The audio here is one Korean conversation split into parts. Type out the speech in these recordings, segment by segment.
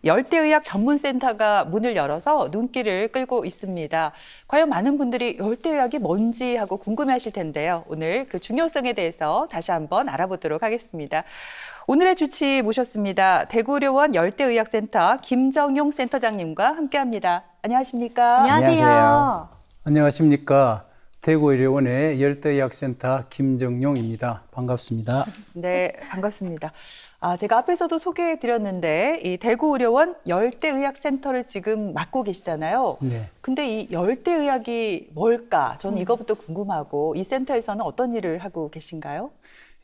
열대의학 전문센터가 문을 열어서 눈길을 끌고 있습니다. 과연 많은 분들이 열대의학이 뭔지 하고 궁금해하실 텐데요. 오늘 그 중요성에 대해서 다시 한번 알아보도록 하겠습니다. 오늘의 주치 모셨습니다. 대구의료원 열대의학센터 김정용 센터장님과 함께합니다. 안녕하십니까? 안녕하세요. 안녕하십니까. 대구의료원의 열대의학센터 김정용입니다. 반갑습니다. 네, 반갑습니다. 제가 앞에서도 소개해드렸는데 이 대구의료원 열대의학센터를 지금 맡고 계시잖아요. 네. 근데 이 열대의학이 뭘까? 저는 이거부터 궁금하고 이 센터에서는 어떤 일을 하고 계신가요?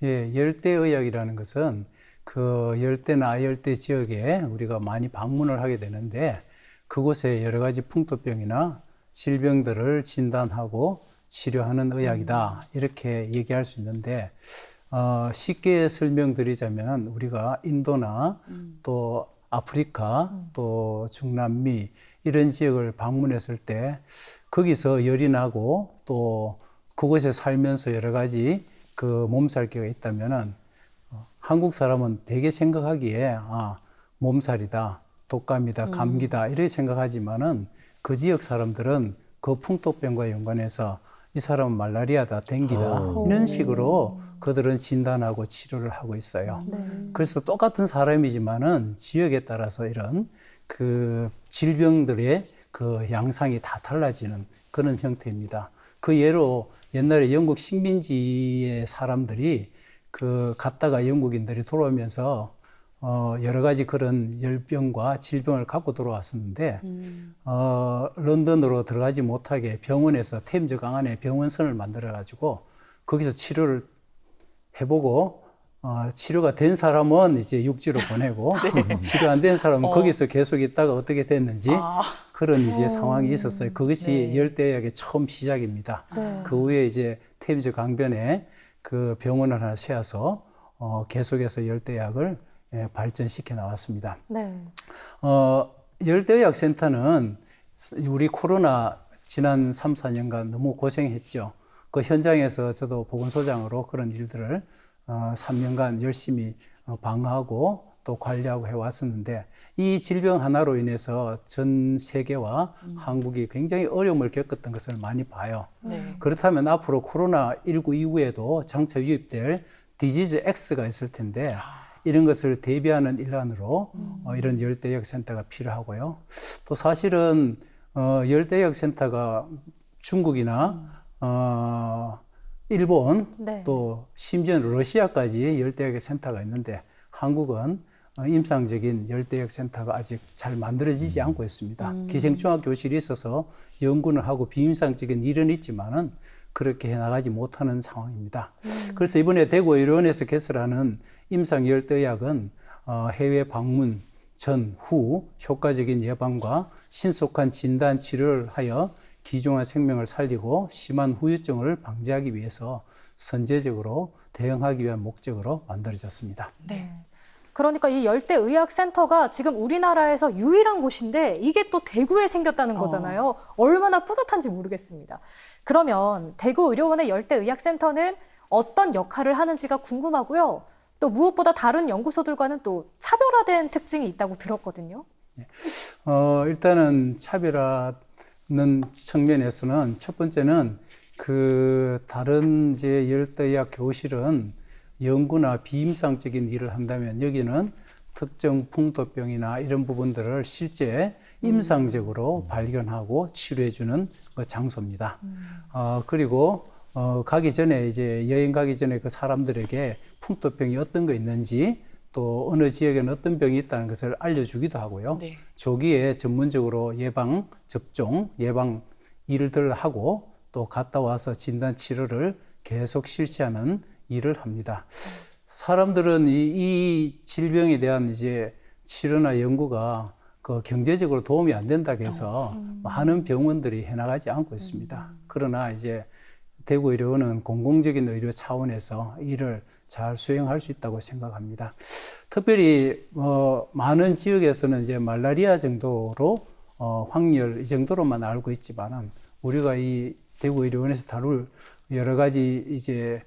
예, 열대의학이라는 것은 그 열대나 아열대 지역에 우리가 많이 방문을 하게 되는데 그곳에 여러 가지 풍토병이나 질병들을 진단하고 치료하는 의학이다. 이렇게 얘기할 수 있는데 쉽게 설명드리자면 우리가 인도나 또 아프리카 또 중남미 이런 지역을 방문했을 때 거기서 열이 나고 또 그곳에 살면서 여러 가지 그 몸살기가 있다면은 한국 사람은 되게 생각하기에 몸살이다, 독감이다, 감기다 이렇게 생각하지만은 그 지역 사람들은 그 풍토병과 연관해서 이 사람은 말라리아다, 댕기다 이런 식으로 그들은 진단하고 치료를 하고 있어요. 그래서 똑같은 사람이지만은 지역에 따라서 이런 그 질병들의 그 양상이 다 달라지는 그런 형태입니다. 그 예로 옛날에 영국 식민지의 사람들이 그 갔다가 영국인들이 돌아오면서 여러 가지 그런 열병과 질병을 갖고 돌아왔었는데 런던으로 들어가지 못하게 병원에서 템즈 강안에 병원선을 만들어 가지고 거기서 치료를 해보고 치료가 된 사람은 이제 육지로 보내고 네. 치료 안 된 사람은 거기서 계속 있다가 어떻게 됐는지 그런 이제 상황이 있었어요. 그것이 네. 열대의학의 처음 시작입니다. 네. 그 후에 이제 템즈 강변에 그 병원을 하나 세워서 계속해서 열대의학을 발전시켜 나왔습니다. 네. 열대의학센터는 우리 코로나 지난 3, 4년간 너무 고생했죠. 그 현장에서 저도 보건소장으로 그런 일들을 3년간 열심히 방어하고 또 관리하고 해왔었는데 이 질병 하나로 인해서 전 세계와 한국이 굉장히 어려움을 겪었던 것을 많이 봐요. 네. 그렇다면 앞으로 코로나19 이후에도 장차 유입될 디지즈 X가 있을 텐데 이런 것을 대비하는 일환으로 이런 열대의학센터가 필요하고요. 또 사실은 열대의학센터가 중국이나 일본 네. 또 심지어 러시아까지 열대의학센터가 있는데 한국은 임상적인 열대의학센터가 아직 잘 만들어지지 않고 있습니다. 기생충학교실이 있어서 연구는 하고 비임상적인 일은 있지만은 그렇게 해나가지 못하는 상황입니다. 그래서 이번에 대구의료원에서 개설하는 임상열대의학은 해외 방문 전, 후 효과적인 예방과 신속한 진단 치료를 하여 귀중한 생명을 살리고 심한 후유증을 방지하기 위해서 선제적으로 대응하기 위한 목적으로 만들어졌습니다. 네. 그러니까 이 열대의학센터가 지금 우리나라에서 유일한 곳인데 이게 또 대구에 생겼다는 거잖아요. 얼마나 뿌듯한지 모르겠습니다. 그러면 대구의료원의 열대의학센터는 어떤 역할을 하는지가 궁금하고요. 또 무엇보다 다른 연구소들과는 또 차별화된 특징이 있다고 들었거든요. 일단은 차별화는 측면에서는 첫 번째는 그 다른 이제 열대의학 교실은 연구나 비임상적인 일을 한다면 여기는 특정 풍토병이나 이런 부분들을 실제 임상적으로 발견하고 치료해주는 그 장소입니다. 그리고 가기 전에 이제 여행 가기 전에 그 사람들에게 풍토병이 어떤 거 있는지 또 어느 지역에는 어떤 병이 있다는 것을 알려주기도 하고요. 네. 조기에 전문적으로 예방 접종, 예방 일들 하고 또 갔다 와서 진단 치료를 계속 실시하는 일을 합니다. 사람들은 이 질병에 대한 이제 치료나 연구가 그 경제적으로 도움이 안 된다고 해서 많은 병원들이 해나가지 않고 있습니다. 그러나 이제 대구의료원은 공공적인 의료 차원에서 일을 잘 수행할 수 있다고 생각합니다. 특별히 많은 지역에서는 이제 말라리아 정도로 황열 이 정도로만 알고 있지만은 우리가 이 대구의료원에서 다룰 여러 가지 이제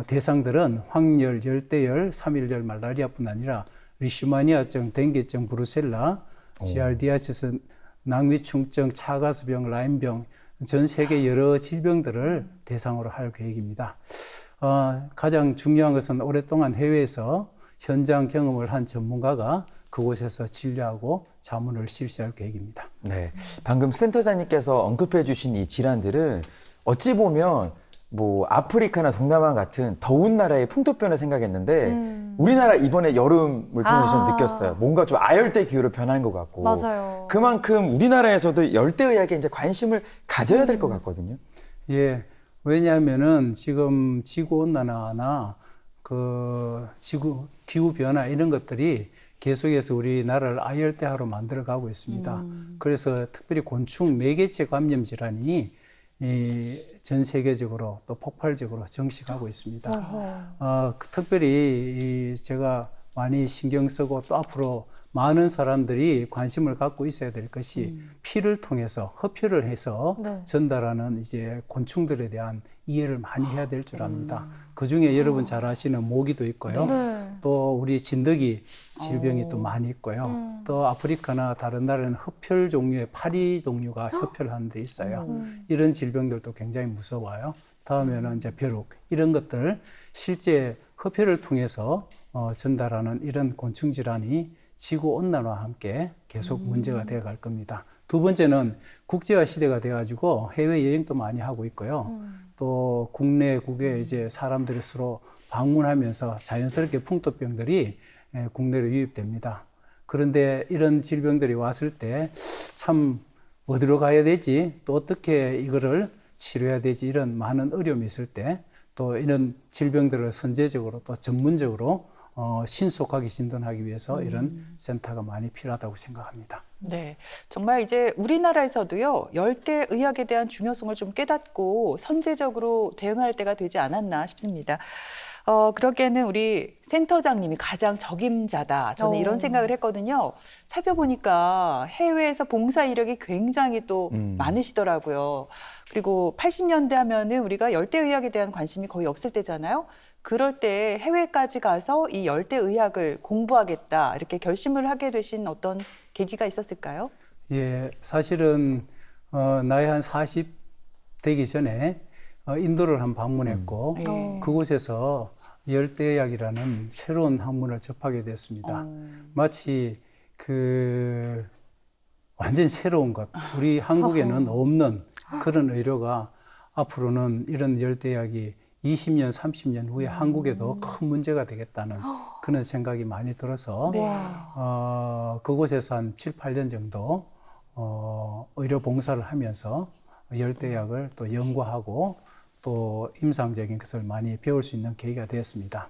대상들은 황열, 열대열, 삼일열 말라리아뿐 아니라 리슈마니아증, 댕기증, 브루셀라, 지알디아시스, 낭위충증, 차가스병, 라임병, 전 세계 여러 질병들을 대상으로 할 계획입니다. 가장 중요한 것은 오랫동안 해외에서 현장 경험을 한 전문가가 그곳에서 진료하고 자문을 실시할 계획입니다. 네, 방금 센터장님께서 언급해 주신 이 질환들은 어찌 보면 뭐 아프리카나 동남아 같은 더운 나라의 풍토병을 생각했는데 우리나라 이번에 여름을 통해서 좀 느꼈어요. 뭔가 좀 아열대 기후로 변하는 것 같고 맞아요. 그만큼 우리나라에서도 열대의학에 이제 관심을 가져야 될 것 같거든요. 예, 왜냐하면은 지금 지구 온난화나 그 지구 기후 변화 이런 것들이 계속해서 우리나라를 아열대화로 만들어가고 있습니다. 그래서 특별히 곤충 매개체 감염 질환이 전 세계적으로 또 폭발적으로 정식하고 있습니다. 특별히 제가 많이 신경 쓰고 또 앞으로 많은 사람들이 관심을 갖고 있어야 될 것이 피를 통해서 흡혈을 해서 네. 전달하는 이제 곤충들에 대한 이해를 많이 해야 될 줄 압니다. 그 중에 여러분 잘 아시는 모기도 있고요. 네. 또 우리 진드기 질병이 또 많이 있고요. 또 아프리카나 다른 나라는 흡혈 종류의 파리 종류가 흡혈하는 데 있어요. 이런 질병들도 굉장히 무서워요. 다음에는 이제 벼룩 이런 것들 실제 흡혈을 통해서 전달하는 이런 곤충 질환이 지구 온난화와 함께 계속 문제가 되어 갈 겁니다. 두 번째는 국제화 시대가 돼 가지고 해외 여행도 많이 하고 있고요. 또 국내국에 이제 사람들이 서로 방문하면서 자연스럽게 풍토병들이 국내로 유입됩니다. 그런데 이런 질병들이 왔을 때 참 어디로 가야 되지? 또 어떻게 이거를 치료해야 되지? 이런 많은 어려움이 있을 때 또 이런 질병들을 선제적으로 또 전문적으로 신속하게 진단하기 위해서 이런 센터가 많이 필요하다고 생각합니다. 네, 정말 이제 우리나라에서도요, 열대의학에 대한 중요성을 좀 깨닫고 선제적으로 대응할 때가 되지 않았나 싶습니다. 그러기에는 우리 센터장님이 가장 적임자다. 저는 이런 생각을 했거든요. 살펴보니까 해외에서 봉사 이력이 굉장히 또 많으시더라고요. 그리고 80년대 하면은 우리가 열대의학에 대한 관심이 거의 없을 때잖아요. 그럴 때 해외까지 가서 이 열대의학을 공부하겠다 이렇게 결심을 하게 되신 어떤 계기가 있었을까요? 예, 사실은 나이 한 40 되기 전에 인도를 한 방문했고 네. 그곳에서 열대의학이라는 새로운 학문을 접하게 됐습니다. 마치 그 완전 새로운 것, 우리 한국에는 없는 그런 의료가 앞으로는 이런 열대의학이 20년, 30년 후에 한국에도 큰 문제가 되겠다는 그런 생각이 많이 들어서 네. 그곳에서 한 7, 8년 정도 의료 봉사를 하면서 열대의학을 또 연구하고 또 임상적인 것을 많이 배울 수 있는 계기가 되었습니다.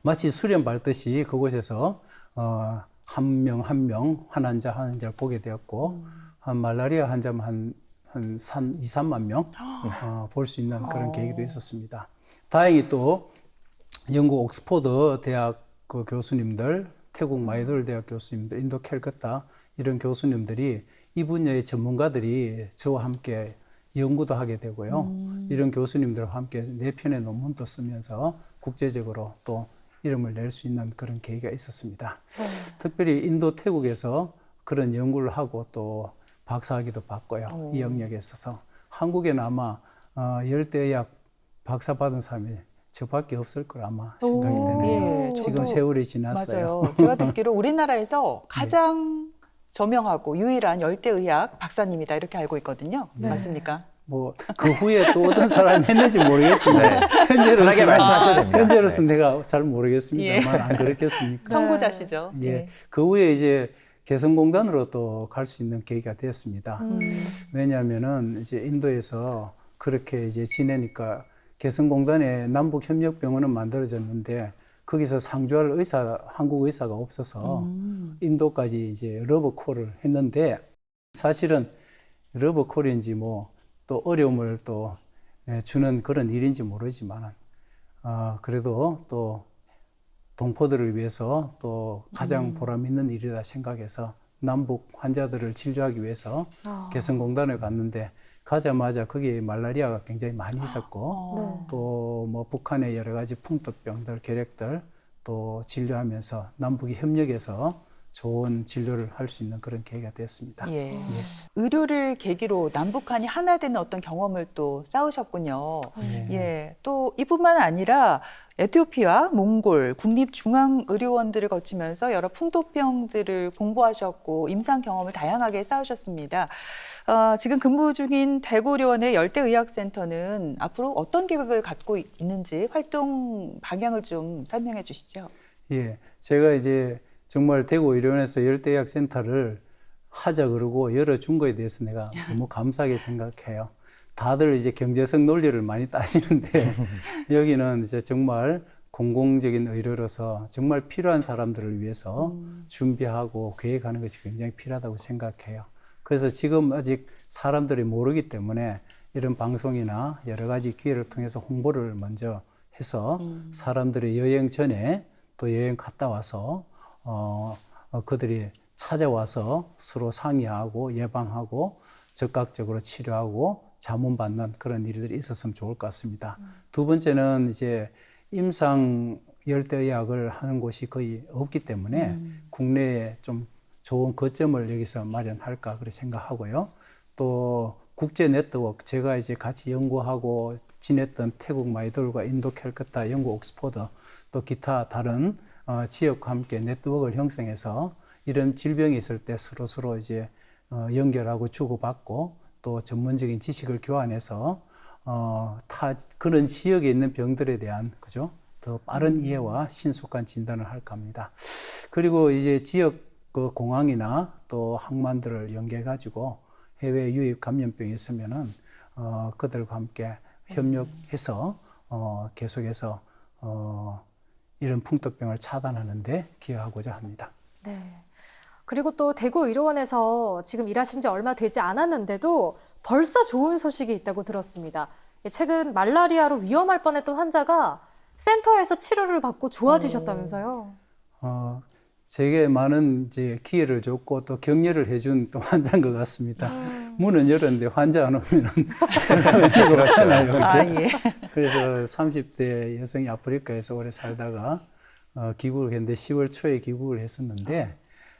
마치 수련 밟듯이 그곳에서 한 명 한 명 환자를 보게 되었고 한 말라리아 환자만 한 2, 3만 명 볼 수 있는 그런 계기도 있었습니다. 다행히 또 영국 옥스퍼드 대학 그 교수님들, 태국 마이돌 대학 교수님들, 인도 캘커타 이런 교수님들이 이 분야의 전문가들이 저와 함께 연구도 하게 되고요. 이런 교수님들과 함께 4편의 논문도 쓰면서 국제적으로 또 이름을 낼 수 있는 그런 계기가 있었습니다. 특별히 인도, 태국에서 그런 연구를 하고 또 박사학위도 받고요. 이 영역에 있어서 한국에는 아마 열대의학 박사 받은 사람이 저밖에 없을 걸 아마 생각이 되네요. 예, 지금 저도 세월이 지났어요. 맞아요. 제가 듣기로 우리나라에서 가장 저명하고 유일한 열대의학 박사님이다 이렇게 알고 있거든요. 맞습니까? 뭐 그 후에 또 어떤 사람이 했는지 모르겠지만 편하게 말씀하셔도 됩니다. 현재로서는 내가 잘 모르겠습니다만 안 그렇겠습니까? 선구자시죠. 예. 그 후에 이제 개성공단으로 또 갈 수 있는 계기가 되었습니다. 왜냐하면은 이제 인도에서 그렇게 이제 지내니까 개성공단에 남북협력병원은 만들어졌는데 거기서 상주할 한국 의사가 없어서 인도까지 이제 러버콜을 했는데 사실은 러버콜인지 뭐 또 어려움을 또 주는 그런 일인지 모르지만 그래도 또 동포들을 위해서 또 가장 보람 있는 일이다 생각해서 남북 환자들을 진료하기 위해서 개성공단에 갔는데 가자마자 거기에 말라리아가 굉장히 많이 있었고 네. 또 뭐 북한의 여러 가지 풍토병들, 결핵들 또 진료하면서 남북이 협력해서 좋은 진료를 할 수 있는 그런 계기가 됐습니다. 예. 의료를 계기로 남북한이 하나 되는 어떤 경험을 또 쌓으셨군요. 예. 또 이뿐만 아니라 에티오피아, 몽골, 국립중앙의료원들을 거치면서 여러 풍토병들을 공부하셨고 임상 경험을 다양하게 쌓으셨습니다. 지금 근무 중인 대구의료원의 열대의학센터는 앞으로 어떤 계획을 갖고 있는지 활동 방향을 좀 설명해 주시죠. 예, 제가 이제 정말 대구의료원에서 열대의학센터를 하자 그러고 열어준 거에 대해서 내가 너무 감사하게 생각해요. 다들 이제 경제성 논리를 많이 따지는데 여기는 이제 정말 공공적인 의료로서 정말 필요한 사람들을 위해서 준비하고 계획하는 것이 굉장히 필요하다고 생각해요. 그래서 지금 아직 사람들이 모르기 때문에 이런 방송이나 여러 가지 기회를 통해서 홍보를 먼저 해서 사람들이 여행 전에 또 여행 갔다 와서 그들이 찾아와서 서로 상의하고 예방하고 적극적으로 치료하고 자문받는 그런 일들이 있었으면 좋을 것 같습니다. 두 번째는 이제 임상 열대의학을 하는 곳이 거의 없기 때문에 국내에 좀 좋은 거점을 여기서 마련할까 그렇게 생각하고요. 또 국제 네트워크, 제가 이제 같이 연구하고 지냈던 태국 마이돌과 인도 캘커타, 영국 옥스퍼드 또 기타 다른 지역과 함께 네트워크를 형성해서 이런 질병이 있을 때 서로 이제 연결하고 주고받고 또 전문적인 지식을 교환해서 그런 지역에 있는 병들에 대한 그죠? 더 빠른 이해와 신속한 진단을 할까 합니다. 그리고 이제 지역 그 공항이나 또 항만들을 연계해 가지고 해외 유입 감염병이 있으면은 그들과 함께 협력해서 계속해서 이런 풍토병을 차단하는데 기여하고자 합니다. 네. 그리고 또 대구의료원에서 지금 일하신 지 얼마 되지 않았는데도 벌써 좋은 소식이 있다고 들었습니다. 최근 말라리아로 위험할 뻔했던 환자가 센터에서 치료를 받고 좋아지셨다면서요? 제게 많은 이제 기회를 줬고 또 격려를 해준 또 환자인 것 같습니다. 문은 열었는데 환자 안 오면은 그렇잖아요. 그렇죠? 예. 그래서 30대 여성이 아프리카에서 오래 살다가 귀국을 했는데 10월 초에 귀국을 했었는데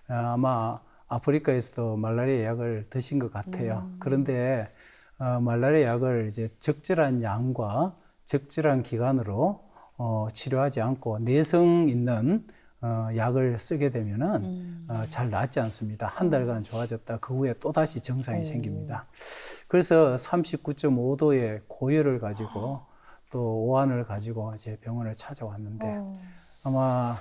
아마 아프리카에서도 말라리아 약을 드신 것 같아요. 그런데 말라리아 약을 이제 적절한 양과 적절한 기간으로 치료하지 않고 내성 있는 약을 쓰게 되면은 잘 낫지 않습니다. 한 달간 좋아졌다. 그 후에 또 다시 증상이 생깁니다. 그래서 39.5도의 고열을 가지고 또 오한을 가지고 제 병원을 찾아왔는데 아마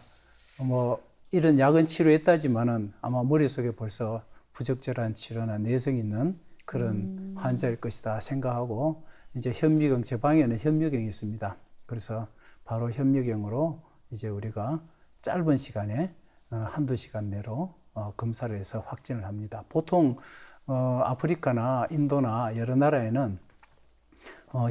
뭐 이런 약은 치료했다지만은 아마 머릿속에 벌써 부적절한 치료나 내성 있는 그런 환자일 것이다 생각하고 이제 현미경, 제 방에는 현미경이 있습니다. 그래서 바로 현미경으로 이제 우리가 짧은 시간에 한두 시간 내로 검사를 해서 확진을 합니다. 보통 아프리카나 인도나 여러 나라에는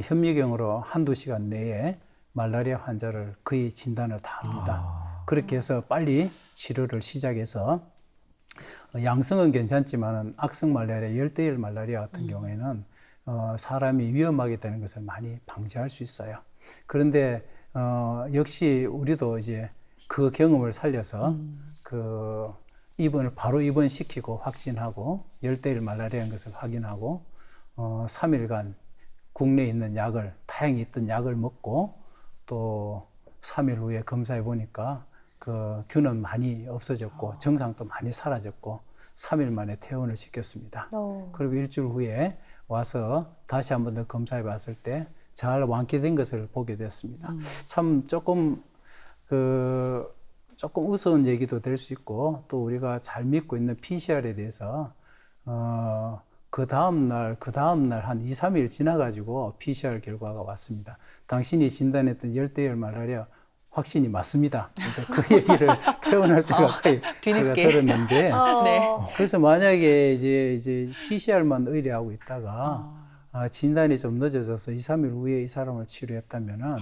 현미경으로 한두 시간 내에 말라리아 환자를 거의 진단을 다 합니다. 그렇게 해서 빨리 치료를 시작해서 양성은 괜찮지만은 악성 말라리아, 열대열 말라리아 같은 경우에는 사람이 위험하게 되는 것을 많이 방지할 수 있어요. 그런데 역시 우리도 이제 그 경험을 살려서 그 입원을 바로 입원시키고 확진하고 열대일 말라리아인 것을 확인하고 3일간 국내에 있는 약을 다행히 있던 약을 먹고 또 3일 후에 검사해 보니까 그 균은 많이 없어졌고 증상도 많이 사라졌고 3일 만에 퇴원을 시켰습니다. 그리고 일주일 후에 와서 다시 한 번 더 검사해 봤을 때 잘 완쾌된 것을 보게 됐습니다. 참 조금 우스운 얘기도 될 수 있고 또 우리가 잘 믿고 있는 PCR에 대해서 그 다음날 한 2, 3일 지나가지고 PCR 결과가 왔습니다. 당신이 진단했던 열대열 말라리아 확신이 맞습니다. 그래서 그 얘기를 퇴원할 때 가까이 제가 들었는데 네. 그래서 만약에 이제 PCR만 의뢰하고 있다가 진단이 좀 늦어져서 2, 3일 후에 이 사람을 치료했다면은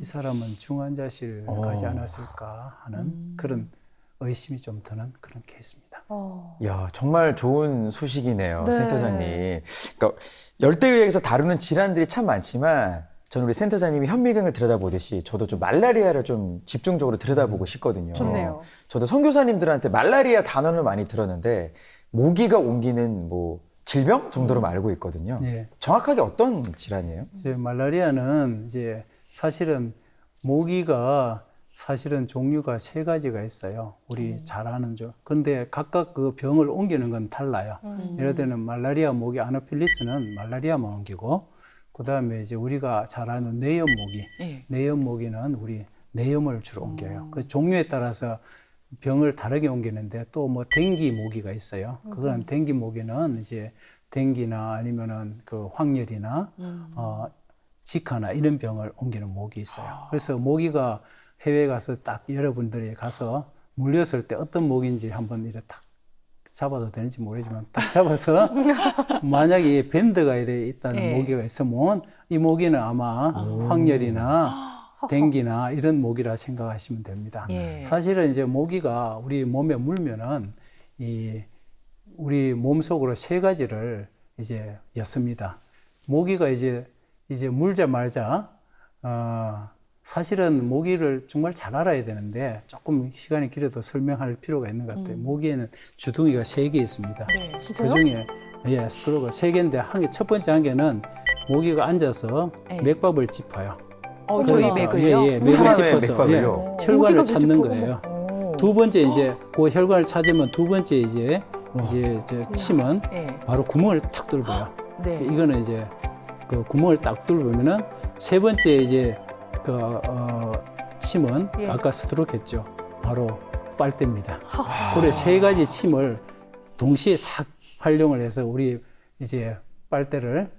이 사람은 중환자실 가지 않았을까 하는 그런 의심이 좀 드는 그런 케이스입니다. 야, 정말 좋은 소식이네요, 네. 센터장님. 그러니까 열대의학에서 다루는 질환들이 참 많지만 저는 우리 센터장님이 현미경을 들여다보듯이 저도 좀 말라리아를 좀 집중적으로 들여다보고 싶거든요. 좋네요. 저도 선교사님들한테 말라리아 단어를 많이 들었는데 모기가 옮기는 뭐 질병 정도로만 알고 있거든요. 예. 정확하게 어떤 질환이에요? 이제 말라리아는 이제 사실은 모기가 사실은 종류가 3가지가 있어요. 우리 잘 아는 종. 근데 각각 그 병을 옮기는 건 달라요. 예를 들면 말라리아 모기 아노필리스는 말라리아만 옮기고, 그 다음에 이제 우리가 잘 아는 뇌염 모기. 네. 뇌염 모기는 우리 뇌염을 주로 옮겨요. 그 종류에 따라서 병을 다르게 옮기는데 또 뭐 댕기 모기가 있어요. 그거는 댕기 모기는 이제 댕기나 아니면은 그 황열이나 지카나 이런 병을 옮기는 모기 있어요. 그래서 모기가 해외 가서 딱 여러분들이 가서 물렸을 때 어떤 모기인지 한번 이렇게 딱 잡아도 되는지 모르지만 딱 잡아서 만약에 밴드가 이래 있다는 네. 모기가 있으면 이 모기는 아마 황열이나 댕기나 이런 모기라 생각하시면 됩니다. 예. 사실은 이제 모기가 우리 몸에 물면은 우리 몸 속으로 3가지를 이제 였습니다. 모기가 이제 물자마자 사실은 모기를 정말 잘 알아야 되는데 조금 시간이 길어도 설명할 필요가 있는 것 같아요. 모기에는 주둥이가 3개 있습니다. 네. 진짜요? 그 중에 스트로가 3개인데 첫 번째 한 개는 모기가 앉아서 네. 맥밥을 짚어요. 저희 맥을요? 맥을 사람의 짚어서 맥밥을요? 혈관을 모기가 찾는 짚어요? 거예요. 오. 두 번째 이제 그 혈관을 찾으면 두 번째 이제 침은 네. 바로 구멍을 탁 뚫어요. 네. 이거는 이제 그 구멍을 딱 뚫으면은 세 번째 이제 침은 예. 아까 스트로크 했죠. 바로 빨대입니다. 그래 3가지 침을 동시에 싹 활용을 해서 우리 이제 빨대를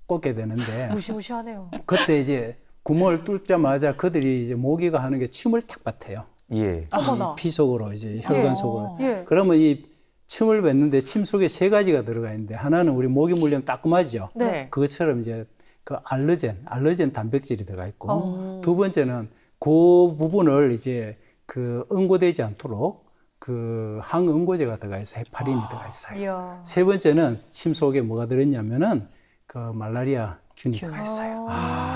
꽂게 되는데 무시무시하네요. 그때 이제 구멍을 뚫자마자 그들이 이제 모기가 하는 게 침을 탁 뱉어요. 예. 어머나. 피 속으로 이제 혈관 예. 속으로. 예. 그러면 이 침을 뱉는데 침 속에 3가지가 들어가 있는데 하나는 우리 모기 물리면 따끔하죠. 네. 그것처럼 이제 그 알러젠 단백질이 들어가 있고 두 번째는 그 부분을 이제 그 응고되지 않도록 그 항응고제가 들어가 있어 헤파린이 들어가 있어요. 이야. 세 번째는 침 속에 뭐가 들어있냐면은 그 말라리아 균이 들어가 있어요.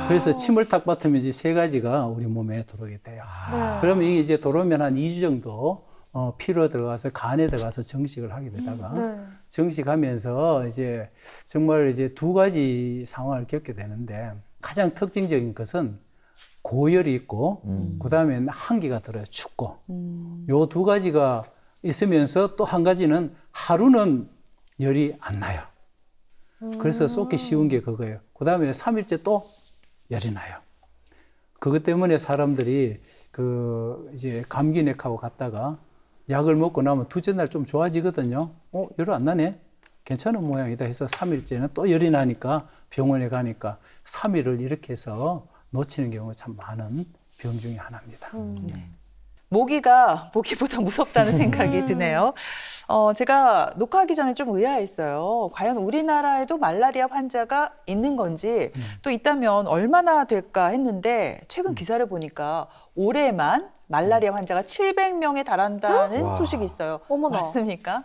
그래서 침을 탁 뱉으면 이제 3가지가 우리 몸에 들어오게 돼요. 네. 그러면 이게 이제 들어오면 한 2주 정도 피로 들어가서 간에 들어가서 정식을 하게 되다가 네. 정식하면서 이제 정말 이제 2가지 상황을 겪게 되는데 가장 특징적인 것은 고열이 있고 그다음에 한기가 들어요. 춥고 요 2가지가 있으면서 또 한 가지는 하루는 열이 안 나요. 그래서 쏟기 쉬운 게 그거예요. 그다음에 3일째 또 열이 나요. 그것 때문에 사람들이 그 이제 감기내하고 갔다가 약을 먹고 나면 두째 날 좀 좋아지거든요. 열이 안 나네? 괜찮은 모양이다 해서 3일째는 또 열이 나니까 병원에 가니까 3일을 이렇게 해서 놓치는 경우가 참 많은 병 중에 하나입니다. 모기가 모기보다 무섭다는 생각이 드네요. 제가 녹화하기 전에 좀 의아했어요. 과연 우리나라에도 말라리아 환자가 있는 건지 또 있다면 얼마나 될까 했는데 최근 기사를 보니까 올해만 말라리아 환자가 700명에 달한다는 와. 소식이 있어요. 어머나. 맞습니까?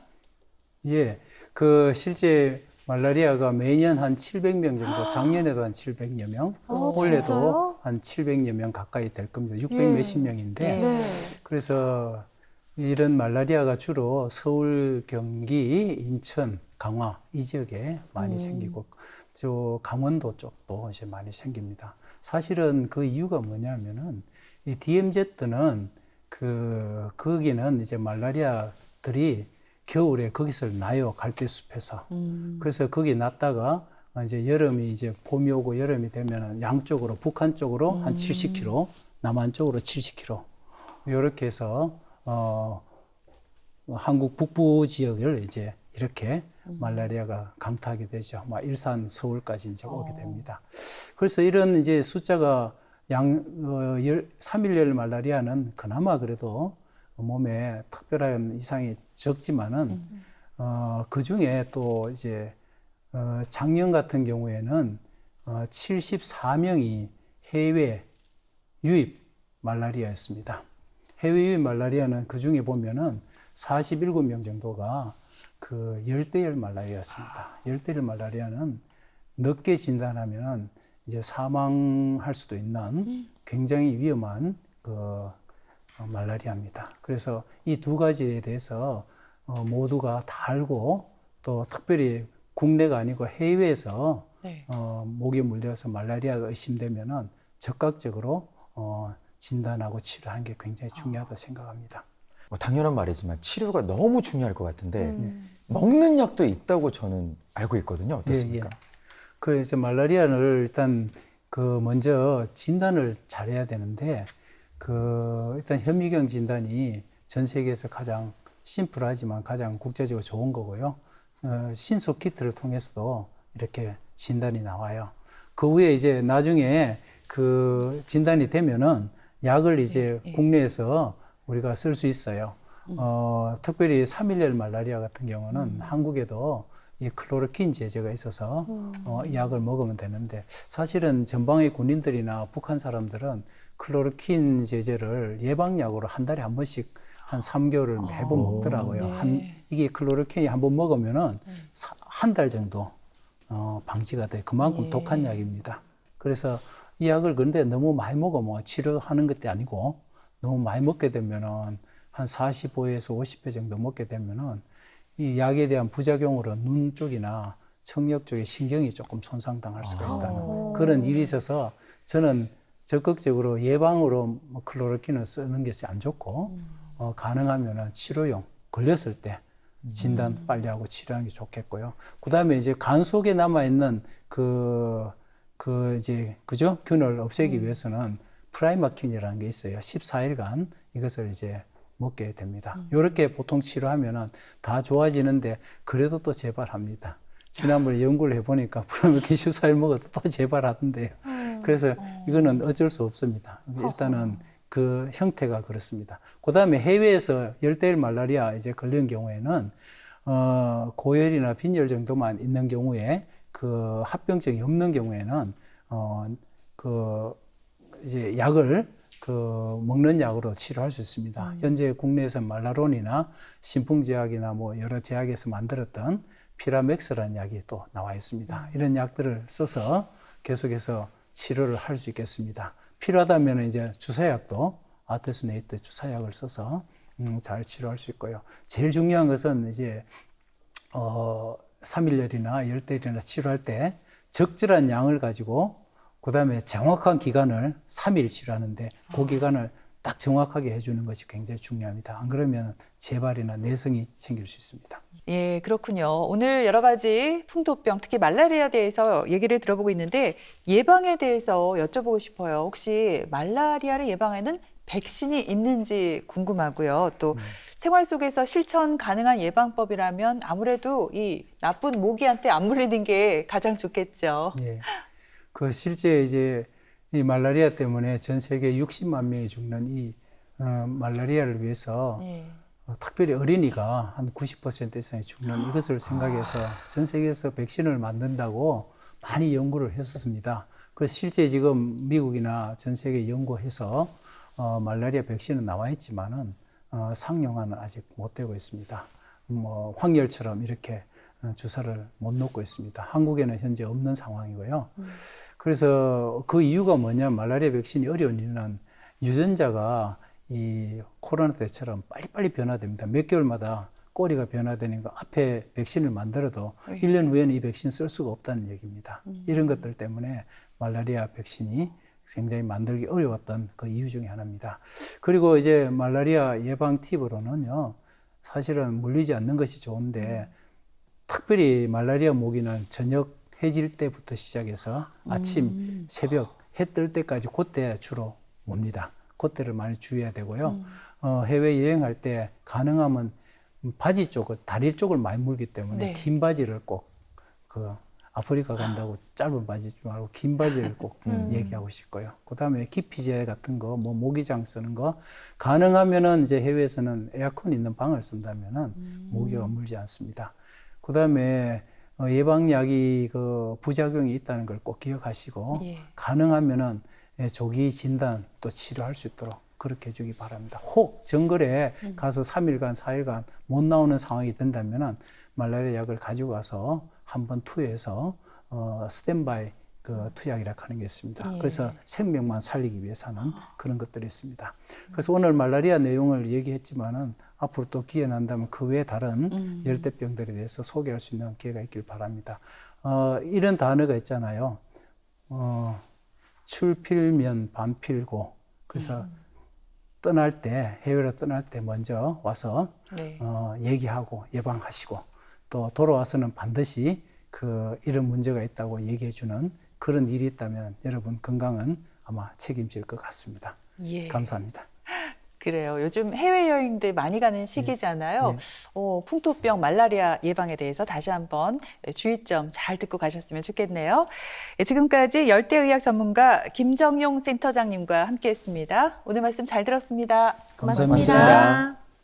예, 그 실제 말라리아가 매년 한 700명 정도, 작년에도 한 700여 명, 올해도 진짜요? 한 700여 명 가까이 될 겁니다. 600 예. 몇십 명인데 네. 그래서 이런 말라리아가 주로 서울, 경기, 인천, 강화 이 지역에 많이 생기고 저 강원도 쪽도 이제 많이 생깁니다. 사실은 그 이유가 뭐냐면은 이 DMZ는 거기는 이제 말라리아들이 겨울에 거기서 나요, 갈대숲에서. 그래서 거기 났다가 이제 여름이 이제 봄이 오고 여름이 되면은 양쪽으로 북한 쪽으로 한 70km, 남한 쪽으로 70km 이렇게 해서 한국 북부 지역을 이제 이렇게 말라리아가 강타하게 되죠. 일산, 서울까지 이제 오게 됩니다. 그래서 이런 이제 숫자가 3일열 말라리아는 그나마 그래도 몸에 특별한 이상이 적지만은 그 중에 또 이제 작년 같은 경우에는 74명이 해외 유입 말라리아였습니다. 해외 유입 말라리아는 그 중에 보면은 47명 정도가 그 열대열 말라리아였습니다. 열대열 말라리아는 늦게 진단하면은 이제 사망할 수도 있는 굉장히 위험한 말라리아입니다. 그래서 이 두 가지에 대해서 모두가 다 알고 또 특별히 국내가 아니고 해외에서 네. 모기에 물려서 말라리아가 의심되면은 적극적으로 진단하고 치료하는 게 굉장히 중요하다고 생각합니다. 뭐 당연한 말이지만 치료가 너무 중요할 것 같은데 먹는 약도 있다고 저는 알고 있거든요. 어떻습니까? 그래서 말라리아를 일단 먼저 진단을 잘해야 되는데 일단 현미경 진단이 전 세계에서 가장 심플하지만 가장 국제적으로 좋은 거고요. 신속 키트를 통해서도 이렇게 진단이 나와요. 그 후에 이제 나중에 진단이 되면은 약을 이제 국내에서 우리가 쓸 수 있어요. 특별히 3.11 말라리아 같은 경우는 한국에도 이 클로로킨 제제가 있어서 이 약을 먹으면 되는데 사실은 전방의 군인들이나 북한 사람들은 클로로킨 제제를 예방약으로 한 달에 한 번씩 한 3개월을 매번 먹더라고요. 이게 클로로킨이 한 번 먹으면은 한 달 정도 방치가 돼. 그만큼 독한 약입니다. 그래서 이 약을 근데 너무 많이 먹으면 치료하는 것도 아니고 너무 많이 먹게 되면은 한 45에서 50회 정도 먹게 되면은 이 약에 대한 부작용으로 눈 쪽이나 청력 쪽에 신경이 조금 손상당할 수가 있다는 그런 일이 있어서 저는 적극적으로 예방으로 클로로킨을 쓰는 것이 안 좋고 가능하면은 치료용 걸렸을 때 진단 빨리 하고 치료하는 게 좋겠고요. 그다음에 이제 간 속에 남아 있는 균을 없애기 위해서는 프라이마킨이라는 게 있어요. 14일간 이것을 이제 먹게 됩니다. 이렇게 보통 치료하면은 다 좋아지는데 그래도 또 재발합니다. 지난번에 연구를 해보니까 프라이마킨 14일 먹어도 또 재발하던데요. 그래서 이거는 어쩔 수 없습니다. 일단은 그 형태가 그렇습니다. 그 다음에 해외에서 열대일 말라리아 이제 걸린 경우에는 고열이나 빈혈 정도만 있는 경우에 합병증이 없는 경우에는 이제 약을 먹는 약으로 치료할 수 있습니다. 현재 국내에서 말라론이나 신풍제약이나 뭐 여러 제약에서 만들었던 피라맥스라는 약이 또 나와 있습니다. 이런 약들을 써서 계속해서 치료를 할 수 있겠습니다. 필요하다면 이제 주사약도 아테스네이트 주사약을 써서 잘 치료할 수 있고요. 제일 중요한 것은 이제 3.11이나 열대일이나 치료할 때 적절한 양을 가지고 그다음에 정확한 기간을 3일 치료하는데 그 기간을 딱 정확하게 해주는 것이 굉장히 중요합니다. 안 그러면 재발이나 내성이 생길 수 있습니다. 예, 그렇군요. 오늘 여러 가지 풍토병, 특히 말라리아에 대해서 얘기를 들어보고 있는데 예방에 대해서 여쭤보고 싶어요. 혹시 말라리아를 예방하는 백신이 있는지 궁금하고요. 또 생활 속에서 실천 가능한 예방법이라면 아무래도 이 나쁜 모기한테 안 물리는 게 가장 좋겠죠. 예. 실제 이제 이 말라리아 때문에 전 세계 60만 명이 죽는 이 말라리아를 위해서 특별히 어린이가 한 90% 이상이 죽는 이것을 생각해서 전 세계에서 백신을 만든다고 많이 연구를 했었습니다. 그래서 실제 지금 미국이나 전 세계 연구해서 말라리아 백신은 나와 있지만은 상용화는 아직 못 되고 있습니다. 뭐 황열처럼 이렇게 주사를 못 놓고 있습니다. 한국에는 현재 없는 상황이고요. 그래서 그 이유가 뭐냐면 말라리아 백신이 어려운 이유는 유전자가 이 코로나 때처럼 빨리빨리 변화됩니다. 몇 개월마다 꼬리가 변화되니까 앞에 백신을 만들어도 1년 후에는 이 백신 쓸 수가 없다는 얘기입니다. 이런 것들 때문에 말라리아 백신이 굉장히 만들기 어려웠던 그 이유 중에 하나입니다. 그리고 이제 말라리아 예방 팁으로는요, 사실은 물리지 않는 것이 좋은데 특별히 말라리아 모기는 저녁 해질 때부터 시작해서 아침, 새벽 해 뜰 때까지 그때 주로 옵니다. 그때를 많이 주의해야 되고요. 해외 여행할 때 가능하면 바지 쪽을, 다리 쪽을 많이 물기 때문에 긴 바지를 꼭 아프리카 간다고 짧은 바지 좀 말고 긴 바지를 꼭 얘기하고 싶고요. 그 다음에 기피제 같은 거, 뭐 모기장 쓰는 거, 가능하면은 이제 해외에서는 에어컨 있는 방을 쓴다면은 모기가 물지 않습니다. 그 다음에 예방약이 부작용이 있다는 걸 꼭 기억하시고, 가능하면은 조기 진단 또 치료할 수 있도록 그렇게 해주기 바랍니다. 혹 정글에 가서 3일간, 4일간 못 나오는 상황이 된다면은 말라리아 약을 가지고 가서 한번 투여해서 스탠바이 그 투약이라고 하는 게 있습니다. 예. 그래서 생명만 살리기 위해서는 그런 것들이 있습니다. 그래서 오늘 말라리아 내용을 얘기했지만은 앞으로 또 기회 난다면 그 외에 다른 열대병들에 대해서 소개할 수 있는 기회가 있길 바랍니다. 이런 단어가 있잖아요. 출필면 반필고. 그래서 떠날 때, 해외로 떠날 때 먼저 와서 네. 얘기하고 예방하시고 또 돌아와서는 반드시 이런 문제가 있다고 얘기해주는 그런 일이 있다면 여러분 건강은 아마 책임질 것 같습니다. 예. 감사합니다. 그래요. 요즘 해외여행들 많이 가는 시기잖아요. 네. 풍토병, 말라리아 예방에 대해서 다시 한번 주의점 잘 듣고 가셨으면 좋겠네요. 지금까지 열대의학 전문가 김정용 센터장님과 함께했습니다. 오늘 말씀 잘 들었습니다. 감사합니다. 고맙습니다.